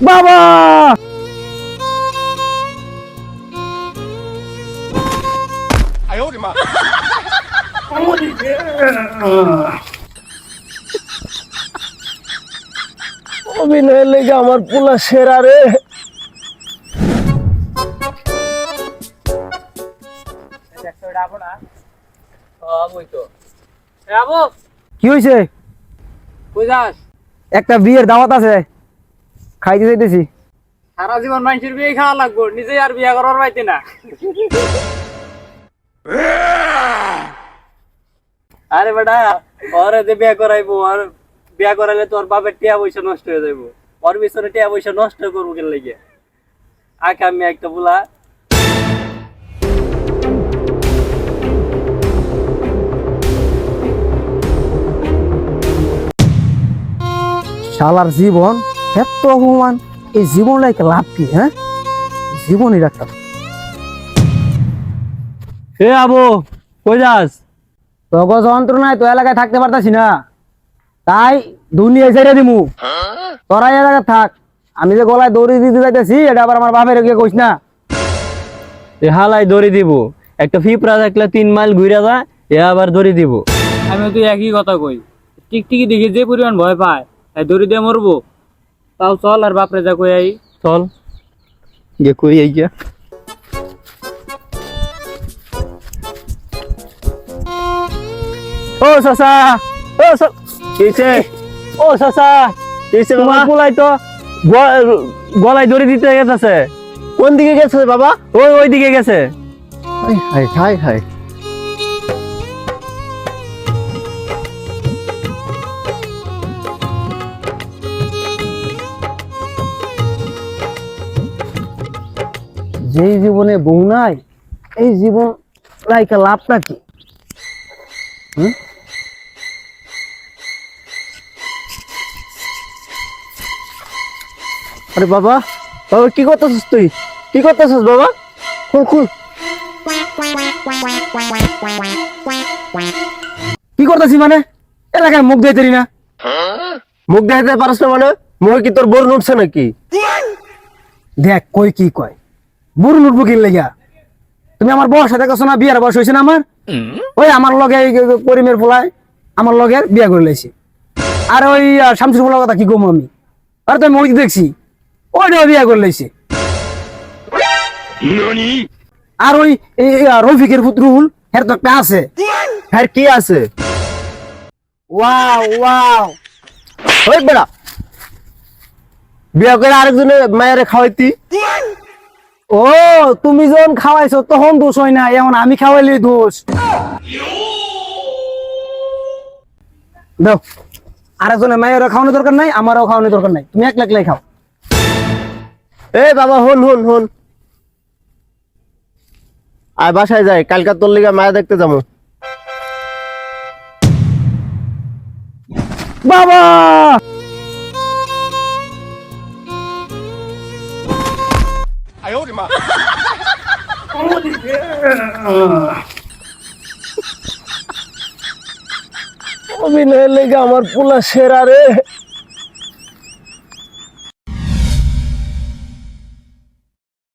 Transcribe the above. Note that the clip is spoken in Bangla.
বাবা অভিনয়ের লেগে আমার পোলা সেরা রে। কি হয়েছে? একটা বিয়ের দাওয়াত আছে, খাইতে যাইতেছি। সারা জীবন মানুষের বিয়ে খাওয়া লাগবো, নিজে আর বিয়ে করার পাইতে না। আরে বেটা, ওরে যে বিয়ে করাইবো, আর বিয়ে করাইলে তোর বাপের টিয়া পয়সা নষ্ট হয়ে যাইবো। ওর পিছনে টিয়া পয়সা নষ্ট করবো কেন লেগে? আঁকে আমি একটা বুলা। শালার জীবন এত অপমান, এই জীবন লাইকে লাভ কি? হ্যাঁ, জীবনই রাখতাম। এ আবু, কই যাস? তোকে যন্ত্রণায় তো এলাকায় থাকতে পারতাছি না, তাই দুনিয়া ছেড়ে দিমু। তোরা এলাকায় থাক, আমি যে গলায় দড়ি দিতে যাইতেছি এটা আবার আমার বাপের গিয়ে কইস না। এ হালাই দড়ি দিব, একটা ফিপরা দেখলে 3 মাইল ঘুরে যায়, এ আবার দড়ি দিব। আমি তুই একই কথা কই, টিকটিকি দেখি যে পরিমাণ ভয় পায়, তাই দড়ি দিয়ে মরবো। তাও চল আর বাপরে যা কই আই, চল গিয়ে কই আই গিয়া। ও চাচা, ও কিছে? ও চাচা কিছে? তোমার পোলাই তো গলায় দড়ি দিতে গেছে। কোন দিকে গেছে বাবা? ওই দিকে গেছে। হাই হাই হাই, যেই জীবনে বউ নাই, এই জীবন লাইকা লাভটা কি? আরে বাবা, বাবা কি করতেছিস তুই? কি করতেছিস বাবা? খুল খুল। কি করতেছি মানে? এলাকায় মুখ দেখাইতে না? মুখ দেখাইতে পারছ না মানে? মুখে কি তোর বোর উঠছে নাকি? দেখ কই কি কয়, বুড় উঠবো কি লেগা? তুমি আমার বয়স সাথে কাছো না, বিয়ার বয়স হয়েছে না আমার। ওই আমার লগে করিমের পোলায় আমার লগে বিয়া করে লাইছি। আর ওই শামসুর পোলার কথা কি কম আমি? আর তো আমি ওই দেখছি ওইটাও বিয়া করে লাইছি। আর ওই রফিকের পুত্রুল এর তো একটা আছে। হ্যাঁ কি আছে? ওয়াও ওয়াও, ওই বেড়া বিয়া করে আরেকজনের মায়ের খাওয়াইতি। ও তুমি যখন খাওয়াইছো তখন দোষ হয় না, এখন আমি খাওয়াইলে দোষ। দাও, আরেকজনের মায়ের খাওয়ানোর দরকার নাই, আমারও খাওয়ানোর দরকার নাই, তুমি একলা একলাই খাও। এ বাবা হন হন হন, আর বাসায় যাই, কালকার তোর লিগা মায়া দেখতে যাবো। বাবা অভিনয়ের লেগে আমার পোলা সেরা রে।